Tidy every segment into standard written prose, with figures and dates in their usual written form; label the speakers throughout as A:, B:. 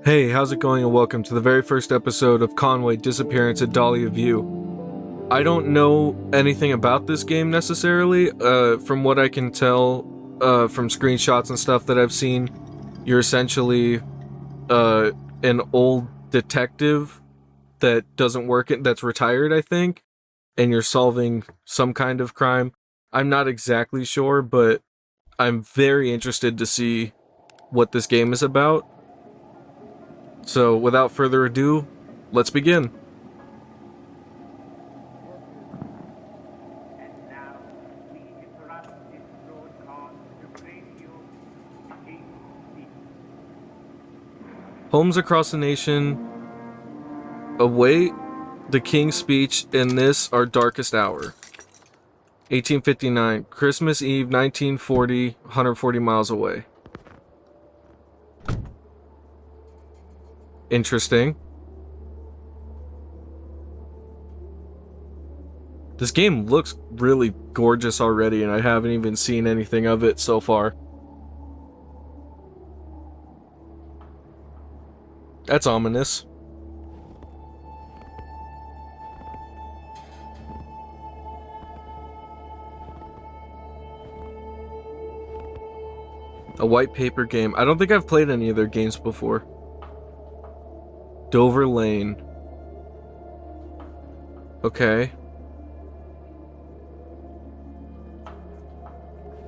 A: Hey, how's it going and welcome to the very first episode of Conway, Disappearance, at Dhalia View. I don't know anything about this game necessarily. From what I can tell from screenshots and stuff that I've seen, you're essentially an old detective that doesn't work, that's retired, I think, and you're solving some kind of crime. I'm not exactly sure, but I'm very interested to see what this game is about. So, without further ado, let's begin.
B: And now we interrupt this broadcast to bring you King's Speech.
A: Homes across the nation await the King's speech in this our darkest hour. 1859, Christmas Eve, 1940, 140 miles away. Interesting. This game looks really gorgeous already, and I haven't even seen anything of it so far. That's ominous. A white paper game. I don't think I've played any of their games before. Dover Lane. Okay.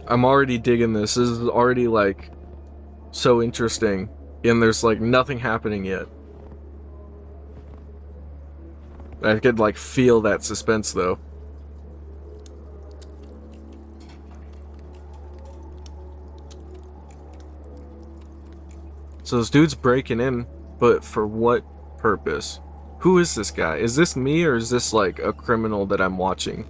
A: I'm already digging this. This is already, like, so interesting. And there's, like, nothing happening yet. I could, like, feel that suspense, though. So this dude's breaking in, but for what purpose? Who is this guy? Is this me, or is this, like, a criminal that I'm watching?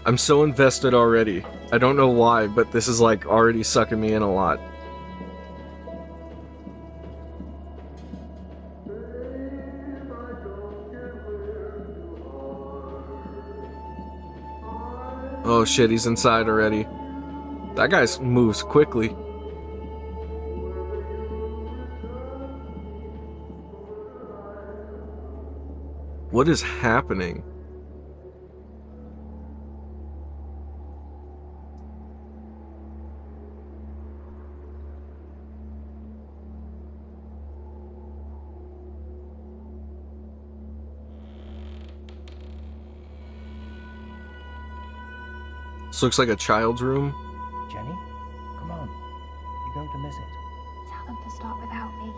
A: I'm so invested already. I don't know why, but this is, like, already sucking me in a lot. Oh shit, he's inside already. That guy moves quickly. What is happening? This looks like a child's room.
C: Jenny, come on. You're going to miss it.
D: Tell them to start without me.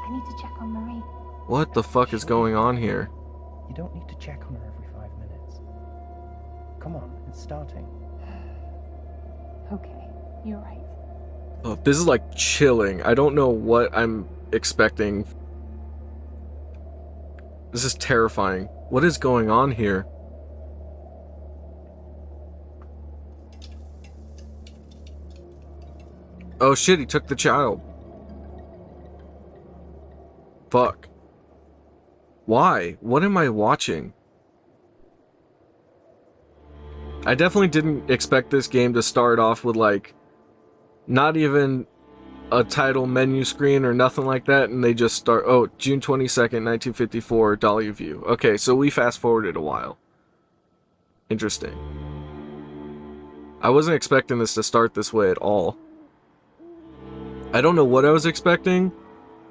D: I need to check on Marie.
A: What the fuck is going on here?
C: You don't need to check on her every 5 minutes. Come on, it's starting.
D: Okay, you're right.
A: Oh, this is like chilling. I don't know what I'm expecting. This is terrifying. What is going on here? Oh shit, he took the child. Fuck. Why? What am I watching? I definitely didn't expect this game to start off with, like, not even a title menu screen or nothing like that, and they just start, oh, June 22nd, 1954, Dhalia View. Okay, so we fast forwarded a while. Interesting. I wasn't expecting this to start this way at all. I don't know what I was expecting,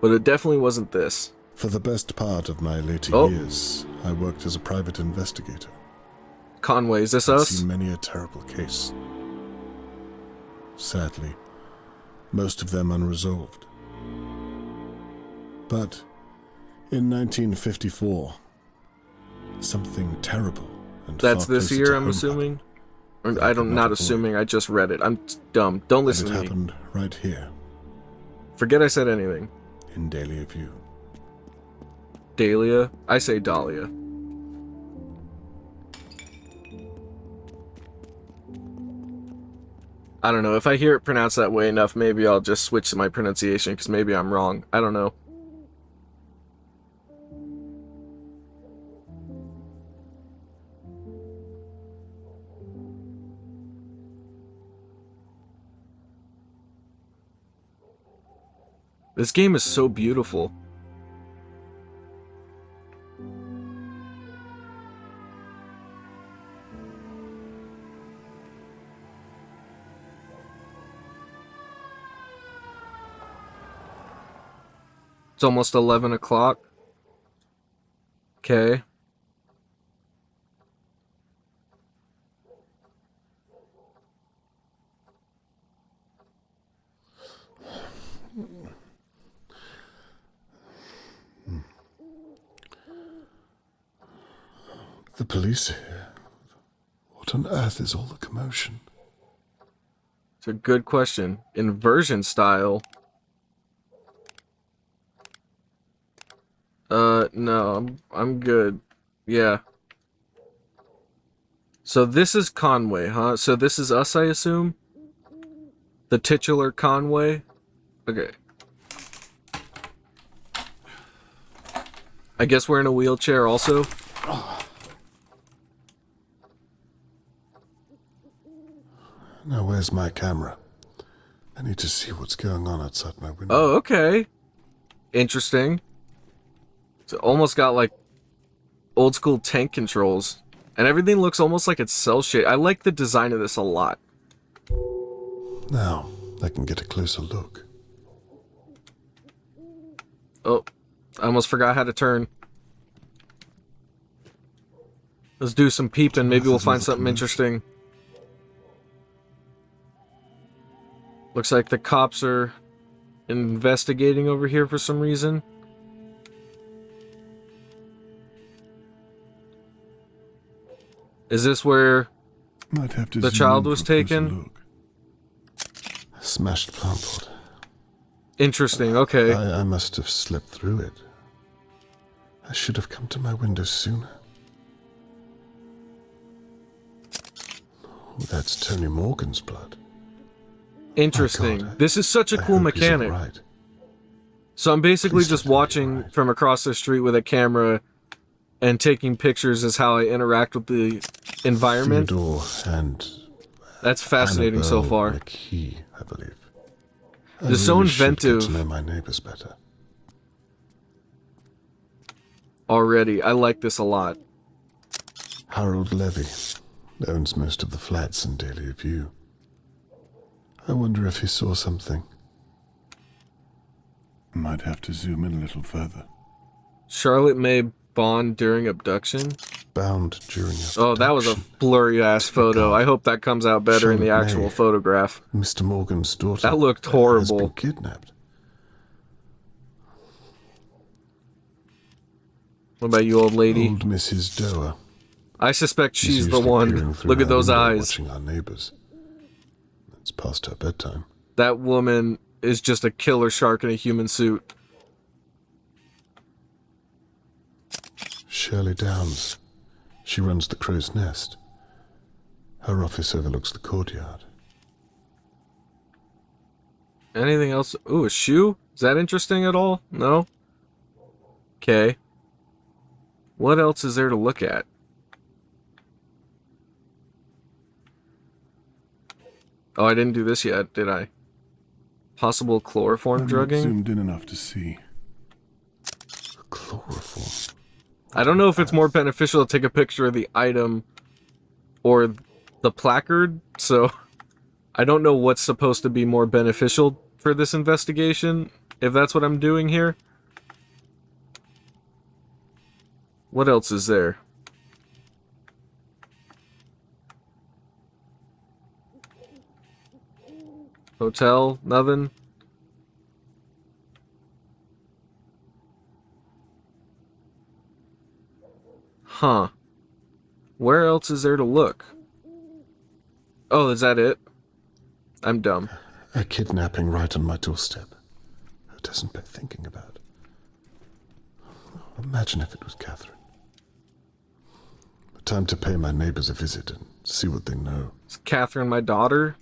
A: but it definitely wasn't this.
E: For the best part of my later
A: Oh.
E: years, I worked as a private investigator.
A: Conway, is this
E: I've
A: us?
E: seen many a terrible case. Sadly, most of them unresolved. But in 1954, something terrible and
A: That's
E: far
A: this
E: closer
A: year,
E: to
A: I'm
E: home
A: assuming?
E: happened.
A: Or,
E: That
A: I
E: I
A: don't,
E: could
A: not
E: not
A: assuming,
E: avoid.
A: I just read it. I'm dumb. Don't
E: And
A: listen
E: it
A: to me.
E: happened right here,
A: Forget I said anything.
E: in Dhalia View.
A: Dahlia? I say Dahlia. I don't know. If I hear it pronounced that way enough, maybe I'll just switch to my pronunciation, because maybe I'm wrong. I don't know. This game is so beautiful. It's almost 11 o'clock. Okay.
E: The police are here. What on earth is all the commotion?
A: It's a good question. Inversion style. No, I'm good. Yeah. So this is Conway, huh? So this is us, I assume? The titular Conway? Okay. I guess we're in a wheelchair also?
E: Now where's my camera? I need to see what's going on outside my window.
A: Oh, okay. Interesting. It's almost got like old school tank controls. And everything looks almost like it's cell shaded. I like the design of this a lot.
E: Now, I can get a closer look.
A: Oh, I almost forgot how to turn. Let's do some peeping. Maybe we'll find something interesting. Looks like the cops are investigating over here for some reason. Is this where
E: Might have to
A: the
E: zoom
A: child
E: in
A: was
E: for a closer
A: taken?
E: look. A smashed plant pot.
A: Interesting, okay.
E: I must have slipped through it. I should have come to my window sooner. Oh, that's Tony Morgan's blood.
A: Interesting.
E: God,
A: This is such a
E: I
A: cool
E: hope he's
A: mechanic.
E: all right.
A: So I'm basically
E: Please
A: just
E: don't tell me
A: watching
E: you're right.
A: from across the street with a camera and taking pictures as how I interact with the environment.
E: Theodore and
A: That's fascinating so
E: Annabelle
A: far.
E: McKee, I believe. I
A: They're so
E: really should get
A: inventive.
E: to know my neighbors better.
A: Already. I like this a lot.
E: Harold Levy owns most of the flats in Dhalia View. I wonder if he saw something. Might have to zoom in a little further.
A: Charlotte May Bond during abduction.
E: Bound during
A: Oh, that was a
E: abduction.
A: blurry ass photo. I hope that comes out better in the
E: Charlotte
A: actual
E: May.
A: photograph.
E: Mr. Morgan's daughter.
A: That looked
E: Has
A: horrible.
E: been kidnapped.
A: What about you, old lady?
E: Old Mrs. Doer.
A: I suspect she's the
E: usually
A: one.
E: peering through
A: Look at
E: my
A: those
E: window
A: eyes.
E: Watching our neighbors. It's past her bedtime.
A: That woman is just a killer shark in a human suit.
E: Shirley Downs. She runs the Crow's Nest. Her office overlooks the courtyard.
A: Anything else? Ooh, a shoe? Is that interesting at all? No? Okay. What else is there to look at? Oh, I didn't do this yet, did I? Possible chloroform drugging?
E: Zoomed in enough to see. Chloroform.
A: I don't know if it's more beneficial to take a picture of the item or the placard, so I don't know what's supposed to be more beneficial for this investigation, if that's what I'm doing here. What else is there? Hotel? Nothing? Huh. Where else is there to look? Oh, is that it? I'm dumb.
E: A kidnapping right on my doorstep. Who doesn't bear thinking about? Imagine if it was Catherine. Time to pay my neighbors a visit and see what they know.
A: Is Catherine my daughter?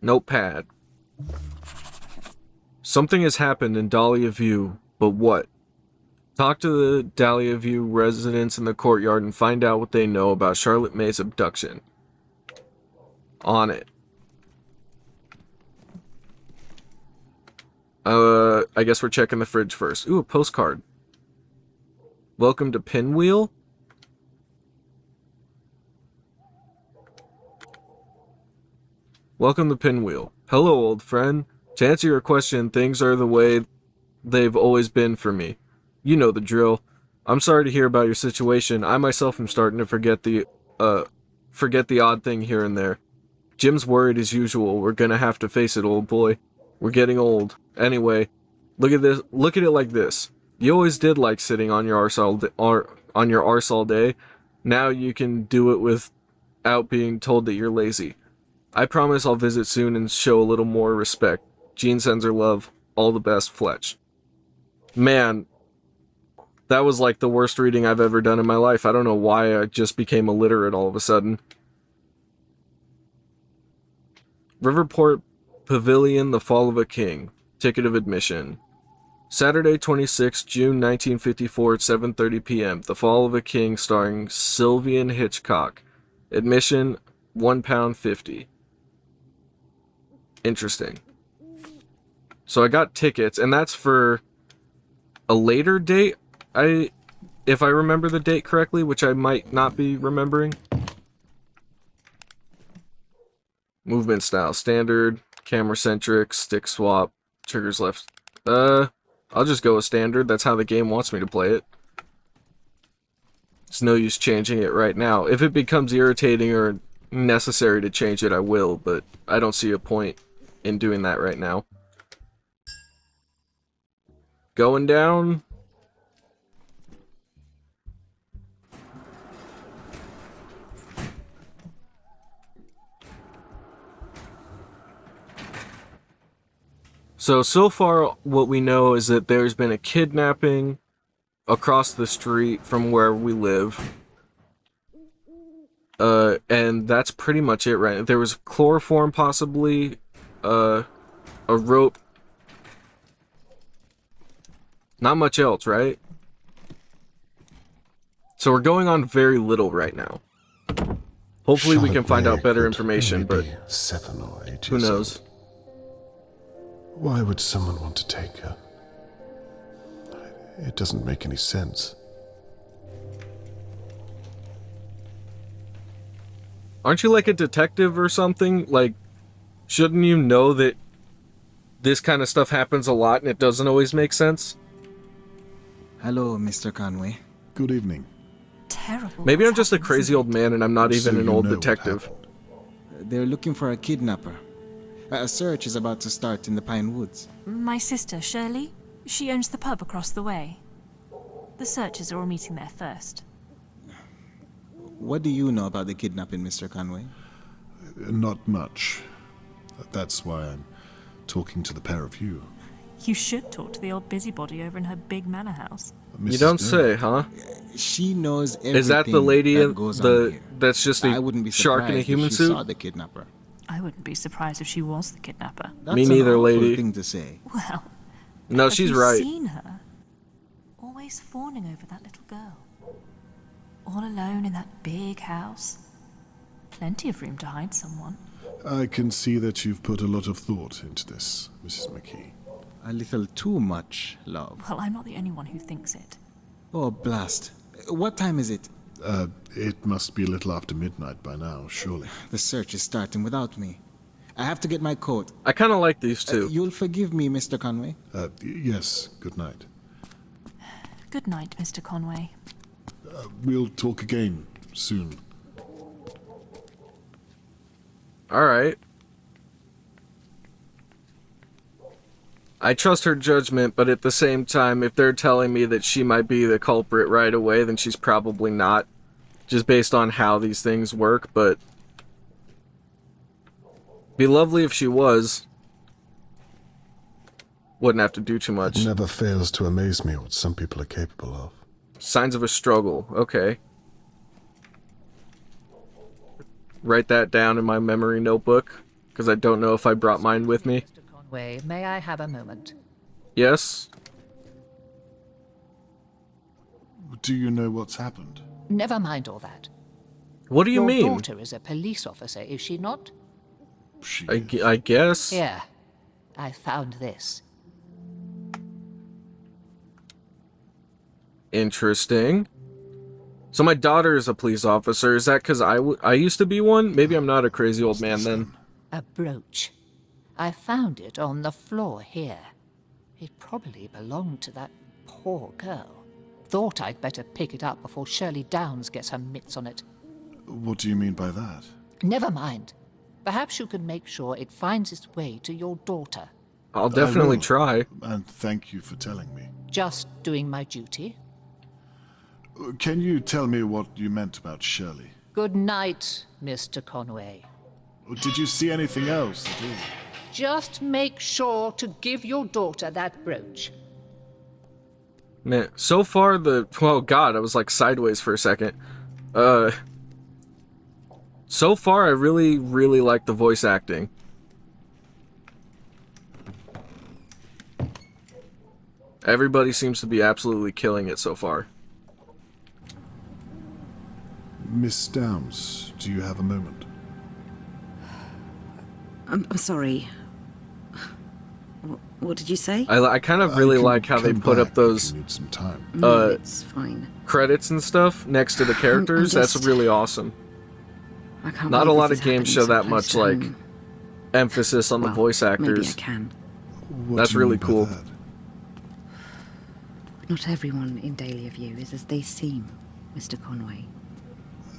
A: Notepad. Something has happened in Dhalia View, but what? Talk to the Dhalia View residents in the courtyard and find out what they know about Charlotte May's abduction. On it. I guess we're checking the fridge first. Ooh, a postcard. Welcome to Pinwheel? Welcome to Pinwheel. Hello, old friend. To answer your question, things are the way they've always been for me. You know the drill. I'm sorry to hear about your situation. I myself am starting to forget the odd thing here and there. Jim's worried as usual. We're gonna have to face it, old boy. We're getting old. Anyway, look at this. Look at it like this. You always did like sitting on your arse all day. Now you can do it without being told that you're lazy. I promise I'll visit soon and show a little more respect. Jean sends her love. All the best, Fletch. Man, that was like the worst reading I've ever done in my life. I don't know why I just became illiterate all of a sudden. Riverport Pavilion, The Fall of a King. Ticket of admission. Saturday, 26 June 1954 at 7:30 p.m. The Fall of a King starring Sylvian Hitchcock. Admission, £1.50. Interesting. So I got tickets, and that's for a later date, if I remember the date correctly, which I might not be remembering. Movement style, standard, camera centric, stick swap, triggers left. I'll just go with standard. That's how the game wants me to play it. It's no use changing it right now. If it becomes irritating or necessary to change it, I will, but I don't see a point in doing that right now. Going down. So far what we know is that there's been a kidnapping across the street from where we live. And that's pretty much it, right? There was chloroform, possibly, a rope. Not much else, right? So we're going on very little right now. Hopefully we can find out better information, but
E: 7 or 8
A: who
E: years
A: knows?
E: old. Why would someone want to take her? It doesn't make any sense.
A: Aren't you like a detective or something? Like, shouldn't you know that this kind of stuff happens a lot and it doesn't always make sense?
F: Hello, Mr. Conway.
E: Good evening.
G: Terrible.
A: Maybe I'm
G: what's
A: just a
G: happened,
A: crazy
G: isn't
A: old man and I'm not
E: So
A: even an
E: you
A: old
E: know what
A: detective.
E: happened.
F: They're looking for a kidnapper. A search is about to start in the Pine Woods.
G: it? My sister, Shirley, she owns the pub across the way. The searchers are all meeting there first.
F: What do you know about the kidnapping, Mr. Conway?
E: Not much. That's why I'm talking to the pair of you.
G: You should talk to the old busybody over in her big manor house.
A: You
E: Mrs.
A: don't
E: Dillon.
A: say, huh?
F: She knows everything
A: Is that the lady
F: that
A: in
F: goes on here.
A: that's just
F: I wouldn't be
A: a shark in a
F: surprised
A: human
F: if she
A: suit?
F: saw the kidnapper.
G: I wouldn't be surprised if she was the kidnapper.
F: That's
A: Me
F: an
A: neither,
F: awful
A: lady.
F: thing to say.
G: Well,
A: No,
G: have
A: she's
G: you
A: right.
G: seen her? Always fawning over that little girl. All alone in that big house. Plenty of room to hide someone.
E: I can see that you've put a lot of thought into this, Mrs. McKee.
F: A little too much, love.
G: Well, I'm not the only one who thinks it.
F: Oh, blast. What time is it?
E: It must be a little after midnight by now, surely.
F: The search is starting without me. I have to get my coat.
A: I kind of like these two.
F: You'll forgive me, Mr. Conway?
E: Yes, good night.
G: Good night, Mr. Conway.
E: We'll talk again soon.
A: Alright. I trust her judgment, but at the same time, if they're telling me that she might be the culprit right away, then she's probably not. Just based on how these things work, but... Be lovely if she was. Wouldn't have to do too much.
E: It never fails to amaze me what some people are capable of.
A: Signs of a struggle. Okay. Write that down in my memory notebook, because I don't know if I brought mine with me.
H: Mr. Conway, may I have a moment?
A: Yes?
E: Do you know what's happened?
H: Never mind all that.
A: What do you
H: Your
A: mean?
H: daughter is a police officer, is she not?
E: She
A: I guess?
H: Here, I found this.
A: Interesting. So my daughter is a police officer. Is that because I used to be one? Maybe I'm not a crazy old man then.
H: A brooch. I found it on the floor here. It probably belonged to that poor girl. Thought I'd better pick it up before Shirley Downs gets her mitts on it.
E: What do you mean by that?
H: Never mind. Perhaps you can make sure it finds its way to your daughter.
A: I'll definitely
E: will.
A: try.
E: And thank you for telling me.
H: Just doing my duty.
E: Can you tell me what you meant about Shirley?
H: Good night, Mr. Conway.
E: Did you see anything else at all?
H: Just make sure to give your daughter that brooch.
A: Man, so far oh god, I was like sideways for a second. So far I really, really like the voice acting. Everybody seems to be absolutely killing it so far.
E: Miss Downs, do you have a moment?
I: I'm sorry. What did you say?
A: I kind of really
E: can
A: like how they
E: come
A: put up
E: back if
A: those
E: you need some time.
I: No, it's fine.
A: credits and stuff next to the characters. That's
I: just-
A: really awesome.
I: I can't
A: Not a
I: believe
A: lot
I: this
A: of
I: is
A: games
I: happening
A: show
I: so
A: that
I: close
A: much
I: to
A: like
I: home.
A: emphasis on the
I: Well,
A: voice
I: Maybe I
A: actors.
I: can.
E: What
A: That's
E: do you
A: really
E: mean by
A: cool.
E: that?
I: Not everyone in Dhalia View is as they seem, Mr. Conway.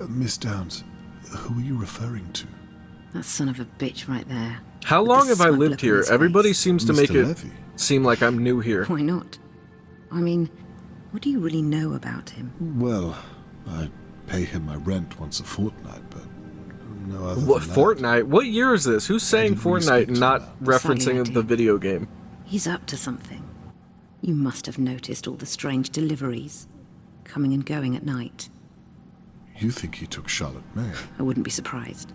E: Miss Downs, who are you referring to?
I: That son of a bitch right there.
A: How
I: with
A: long
I: the
A: have I
I: smug
A: lived
I: look on
A: here?
I: his
A: Everybody
I: face.
A: seems to
E: Mr.
A: make it
E: Levy.
A: seem like I'm new here.
I: Why not? I mean, what do you really know about him?
E: Well, I pay him my rent once a fortnight, but no other
A: What,
E: than that.
A: Fortnite? What year is this? Who's saying
E: didn't really
A: Fortnite
E: speak
A: and
E: to
A: not
E: that.
A: referencing
I: Sadly, I
A: the
I: do.
A: video game?
I: He's up to something. You must have noticed all the strange deliveries, coming and going at night.
E: You think he took Charlotte May?
I: I wouldn't be surprised.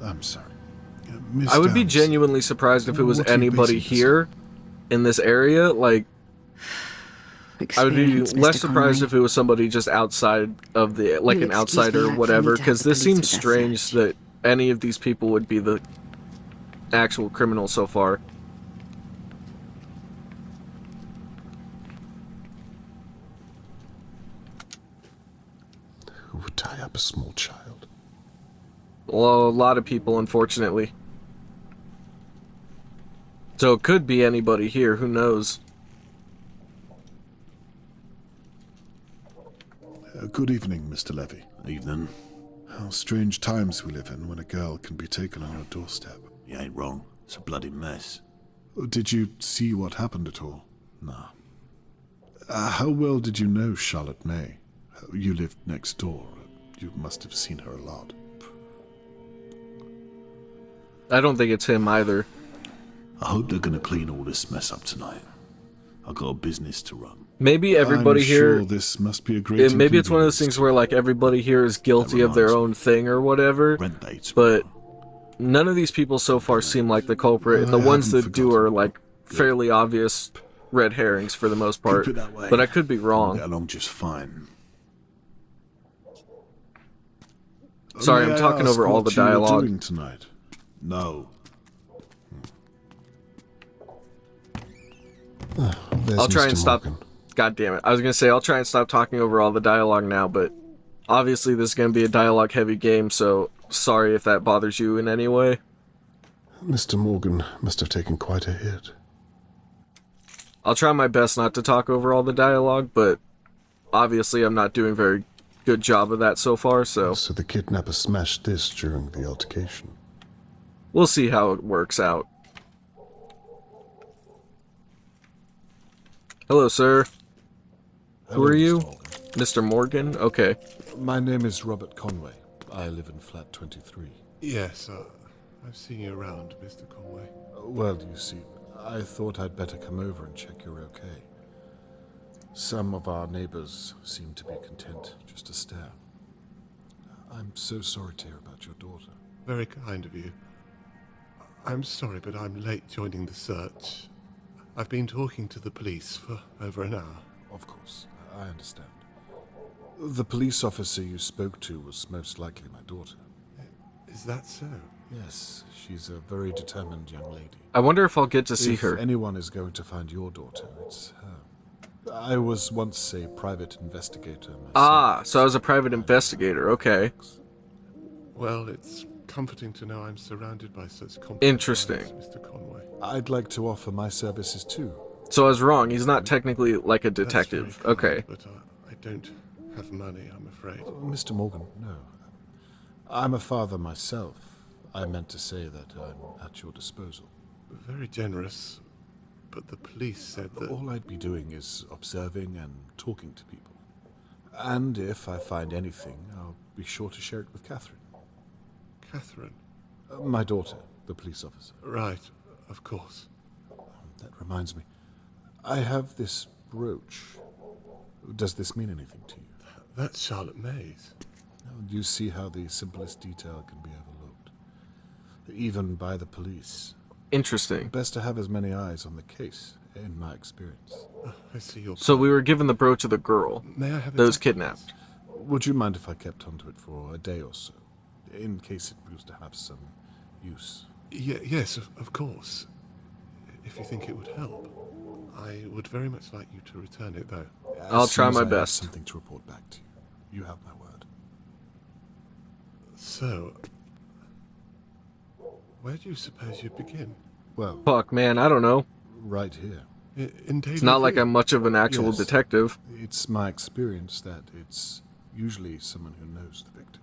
E: I'm sorry. Miss
A: I would be
E: Downs,
A: genuinely surprised if it was
E: what are you
A: anybody
E: basing this
A: here in this area. Like, I would be
I: Experience,
A: less
I: Mr.
A: surprised
I: Conway.
A: if it was somebody just outside of the, like
I: You'll
A: an
I: excuse
A: outsider
I: me,
A: or
I: I
A: whatever,
I: need to have
A: because
I: the
A: this
I: police
A: seems
I: with their
A: strange
I: search.
A: that any of these people would be the actual criminals so far.
E: Who would tie up a small child?
A: Well, a lot of people, unfortunately. So it could be anybody here, who knows?
E: Good evening, Mr. Levy. Evening. How strange times we live in when a girl can be taken on your doorstep.
J: You ain't wrong. It's a bloody mess.
E: Did you see what happened at all? No. How well did you know Charlotte May? You lived next door. You must have seen her a lot.
A: I don't think it's him either.
J: I hope they're gonna clean all this mess up tonight. I've got a business to run.
A: Maybe everybody
E: I'm
A: here...
E: sure this must be a great
A: maybe it's one of those
E: inconvenience
A: things
E: to
A: where like everybody here is guilty
J: That
A: of their
J: reminds
A: own thing or whatever,
J: Rent dates.
A: but none of these people so far seem like the culprit.
E: I
A: The ones
E: haven't
A: that do
E: forgotten.
A: are like fairly obvious red herrings for the most part,
J: Keep it that way.
A: but I could be
J: We'll
A: wrong.
J: get along just fine.
A: Sorry,
E: May
A: I'm
E: I
A: talking
E: ask
A: over all
E: what
A: the
E: you were
A: dialogue.
E: doing tonight?
J: No.
A: I'll try and stop. God damn it. I was going to say, I'll try and stop talking over all the dialogue now, but obviously this is going to be a dialogue heavy game, so sorry if that bothers you in any way.
E: Mr. Morgan must have taken quite a hit.
A: I'll try my best not to talk over all the dialogue, but obviously I'm not doing a very good job of that so far, so
E: So the kidnapper smashed this during the altercation.
A: we'll see how it works out. Hello, sir. Who are you? Mr. Morgan? Okay.
K: My name is Robert Conway. I live in flat 23.
L: Yes, I've seen you around, Mr. Conway.
K: Well, you see, I thought I'd better come over and check you're okay. Some of our neighbors seem to be content just to stare. I'm so sorry to hear about your daughter.
L: Very kind of you. I'm sorry, but I'm late joining the search. I've been talking to the police for over an hour.
K: Of course, I understand. The police officer you spoke to was most likely my daughter.
L: Is that so?
K: Yes, she's a very determined young lady.
A: I wonder if I'll get to see
K: If
A: her.
K: anyone is going to find your daughter, it's her. I was once a private investigator myself.
A: Ah, so I was a private investigator. Okay.
L: Well, it's comforting to know I'm surrounded by such competent
A: Interesting.
L: minds, Mr. Conway.
K: I'd like to offer my services too.
A: So I was wrong. He's not technically like a detective.
L: That's very kind,
A: Okay.
L: But I don't have money, I'm afraid.
K: Mr. Morgan, no. I'm a father myself. I meant to say that I'm at your disposal.
L: Very generous, but the police said that...
K: All I'd be doing is observing and talking to people. And if I find anything, I'll be sure to share it with Catherine.
L: Catherine?
K: My daughter, the police officer.
L: Right, of course.
K: That reminds me. I have this brooch. Does this mean anything to you?
L: That's Charlotte May's.
K: Do you see how the simplest detail can be overlooked? Even by the police.
A: Interesting.
K: Best to have as many eyes on the case, in my experience.
L: I see your point.
A: So we were given the brooch of the girl
L: May I have
A: that was
L: it?
A: kidnapped.
K: Would you mind if I kept onto it for a day or so? In case it proves to have some use.
L: Yes, of course. If you think it would help. I would very much like you to return it, though.
A: I'll
K: As
A: try
K: soon as
A: my
K: I have
A: best.
K: Something to report back to you. You have my word.
L: So, where do you suppose you'd begin?
K: Well,
A: Fuck, man, I don't know.
K: right here.
L: In
A: It's not like I'm much of an actual
K: Yes.
A: detective.
K: It's my experience that it's usually someone who knows the victim.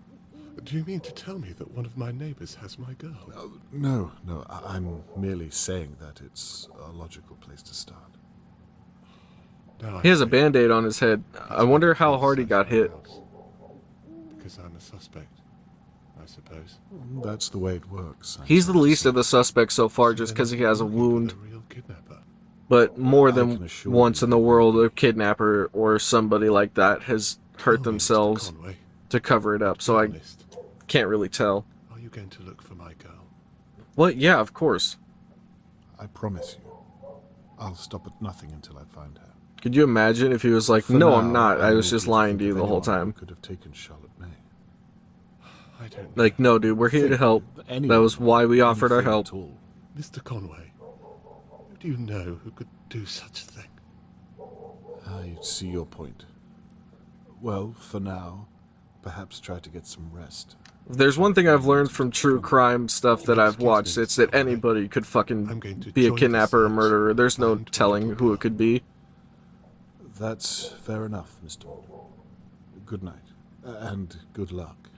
L: Do you mean to tell me that one of my neighbors has my girl?
K: No. I'm merely saying that it's a logical place to start.
L: Now
A: He has
L: I
A: a
L: see.
A: band-aid on his head. I wonder how hard he got hit.
L: Because I'm a suspect, I suppose.
K: That's the way it works.
A: He's the least of the suspects so far just because he has a wound.
L: Real kidnapper.
A: But more
K: I
A: than
K: can assure
A: once
K: you
A: in the
K: that
A: world, a kidnapper or somebody like that has hurt
L: Tell me, Mr.
A: themselves
L: Conway,
A: to cover it up, so
L: be
A: I
L: honest.
A: can't really tell.
L: Are you going to look for my girl?
A: Well, yeah, of course.
K: I promise you. I'll stop at nothing until I find her.
A: Could you imagine if he was like,
K: For
A: no,
K: now,
A: I'm not. I
K: I'm
A: was just
K: eager to
A: lying
K: think
A: to you
K: of
A: the whole
K: anyone who
A: time.
K: could have taken Charlotte May.
L: I don't know.
A: Like, no, dude, we're here to help. That was why we offered our
K: Anything
A: help.
K: at all.
L: Mr. Conway, who do you know who could do such a thing?
K: I see your point. Well, for now, perhaps try to get some rest.
A: If there's one thing I've learned from true crime stuff that I've watched, it's that anybody could fucking be a kidnapper or murderer. There's no telling who it could be.
K: That's fair enough, Mr. Morgan. Good night, and good luck.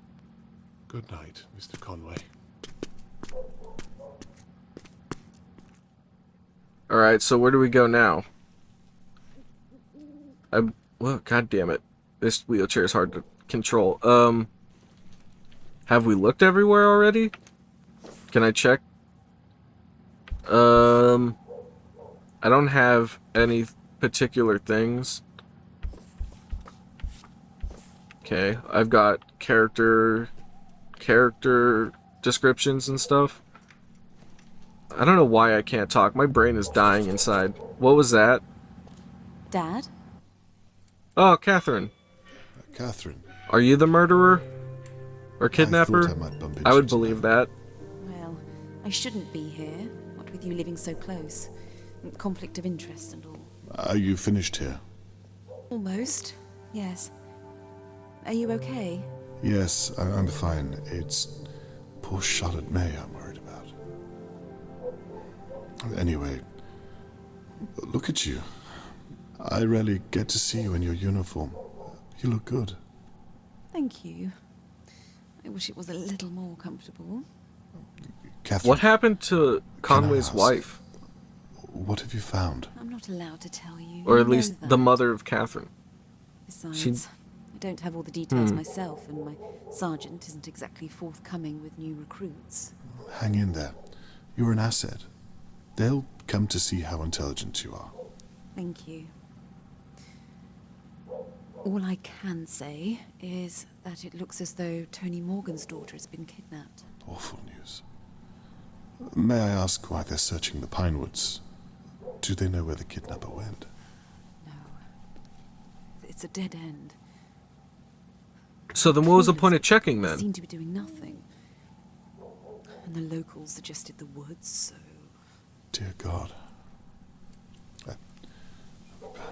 L: Good night, Mr. Conway.
A: Alright, so where do we go now? Well, god damn it. This wheelchair is hard to control. Have we looked everywhere already? Can I check? I don't have any particular things. Okay, I've got character descriptions and stuff. I don't know why I can't talk. My brain is dying inside. What was that?
G: Dad?
A: Oh, Catherine.
E: Catherine.
A: Are you the murderer? Or kidnapper?
E: I thought I might bump into
A: I would
E: you
A: believe
E: tonight.
A: that.
M: Well, I shouldn't be here, what with you living so close. Conflict of interest and all.
E: Are you finished here?
M: Almost, yes. Are you okay?
E: Yes, I'm fine. It's poor Charlotte May I'm worried about. Anyway, look at you. I rarely get to see you in your uniform. You look good.
M: Thank you. I wish it was a little more comfortable.
E: Catherine,
A: What happened to
E: can I
A: Conway's
E: ask,
A: wife?
E: what have you found?
M: I'm not allowed to tell you.
A: Or
M: You
A: at
M: know
A: least
M: that.
A: the mother of Catherine.
M: Besides, I don't have all the details myself, and my sergeant isn't exactly forthcoming with new recruits.
E: Hang in there. You're an asset. They'll come to see how intelligent you are.
M: Thank you. All I can say is that it looks as though Tony Morgan's daughter has been kidnapped.
E: Awful news. May I ask why they're searching the Pinewoods? Do they know where the kidnapper went?
M: No. It's a dead end.
A: So then what was the point of checking
M: They
A: then?
M: seem to be doing nothing. And the locals suggested the woods, so...
E: Dear God.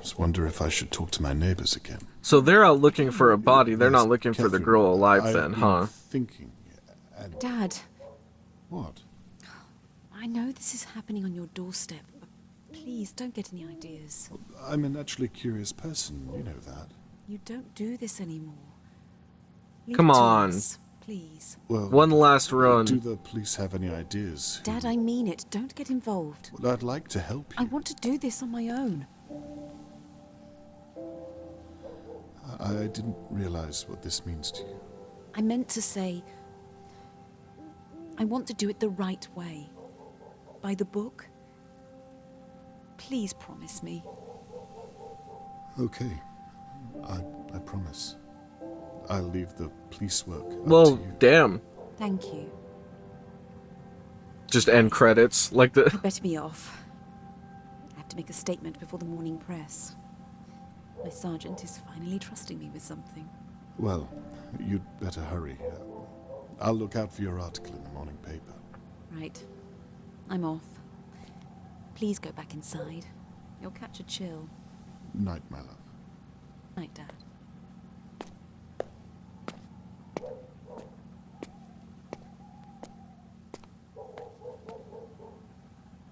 E: just wonder if I should talk to my neighbors again.
A: So they're out looking for a body. They're not looking for the girl alive
E: I've
A: then,
E: been
A: huh?
E: Thinking. And
M: Dad,
E: what?
M: I know this is happening on your doorstep, but please don't get any ideas.
E: I'm a naturally curious person, you know that.
M: You don't do this anymore. Leave
A: Come
M: it to
A: on.
M: us, please.
E: Well,
A: One last
E: do
A: run.
E: the police have any ideas?
M: Dad, I mean it. Don't get involved.
E: Well, I'd like to help
M: I
E: you.
M: want to do this on my own.
E: I didn't realize what this means to you.
M: I meant to say, I want to do it the right way. By the book. Please promise me.
E: Okay, I promise. I'll leave the police work up
A: Well,
E: to you.
A: damn.
M: Thank you.
A: Just end credits like the.
M: I'd better be off. I have to make a statement before the morning press. My sergeant is finally trusting me with something.
E: Well, you'd better hurry. I'll look out for your article in the morning paper.
M: Right. I'm off. Please go back inside. You'll catch a chill.
E: Night, my love.
M: Night, Dad.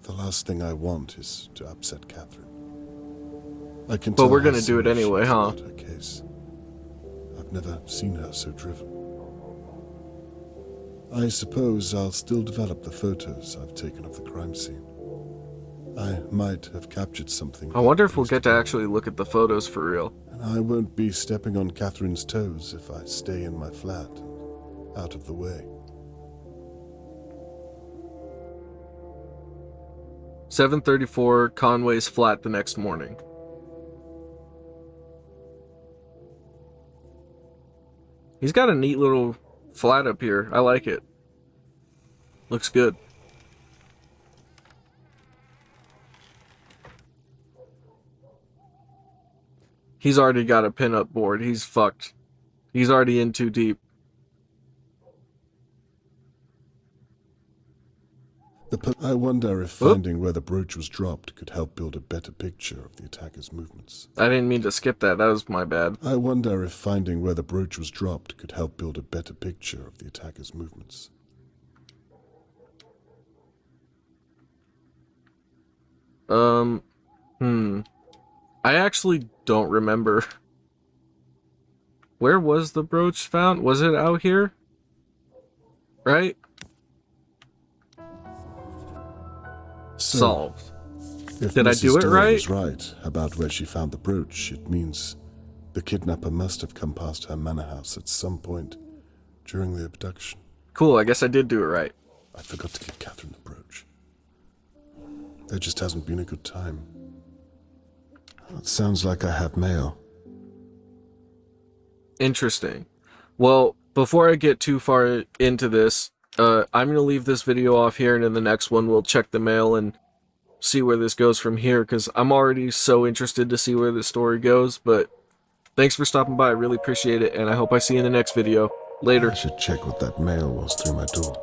E: The last thing I want is to upset Catherine. I can
A: But
E: tell
A: we're
E: how
A: gonna do it
E: serious she
A: anyway,
E: is
A: huh?
E: about her case. I've never seen her so driven. I suppose I'll still develop the photos I've taken of the crime scene. I might have captured something.
A: I wonder if we'll get to actually look at the photos for real.
E: And I won't be stepping on Catherine's toes if I stay in my flat and out of the way.
A: 7:34, Conway's flat the next morning. He's got a neat little flat up here. I like it. Looks good. He's already got a pinup board. He's fucked. He's already in too deep.
E: I wonder if finding where the brooch was dropped could help build a better picture of the attacker's movements.
A: I didn't mean to skip that. That was my bad.
E: I wonder if finding where the brooch was dropped could help build a better picture of the attacker's movements.
A: I actually don't remember. Where was the brooch found? Was it out here? Right?
E: So,
A: solved.
E: If
A: Did I
E: Mrs.
A: do it
E: Doyle
A: right?
E: was right about where she found the brooch, it means the kidnapper must have come past her manor house at some point during the abduction.
A: Cool, I guess I did do it right.
E: I forgot to give Catherine the brooch. There just hasn't been a good time. It sounds like I have mail.
A: Interesting. Well, before I get too far into this, I'm going to leave this video off here, and in the next one we'll check the mail and see where this goes from here, because I'm already so interested to see where the story goes. But thanks for stopping by, I really appreciate it, and I hope I see you in the next video. Later.
E: I should check what that mail was through my door.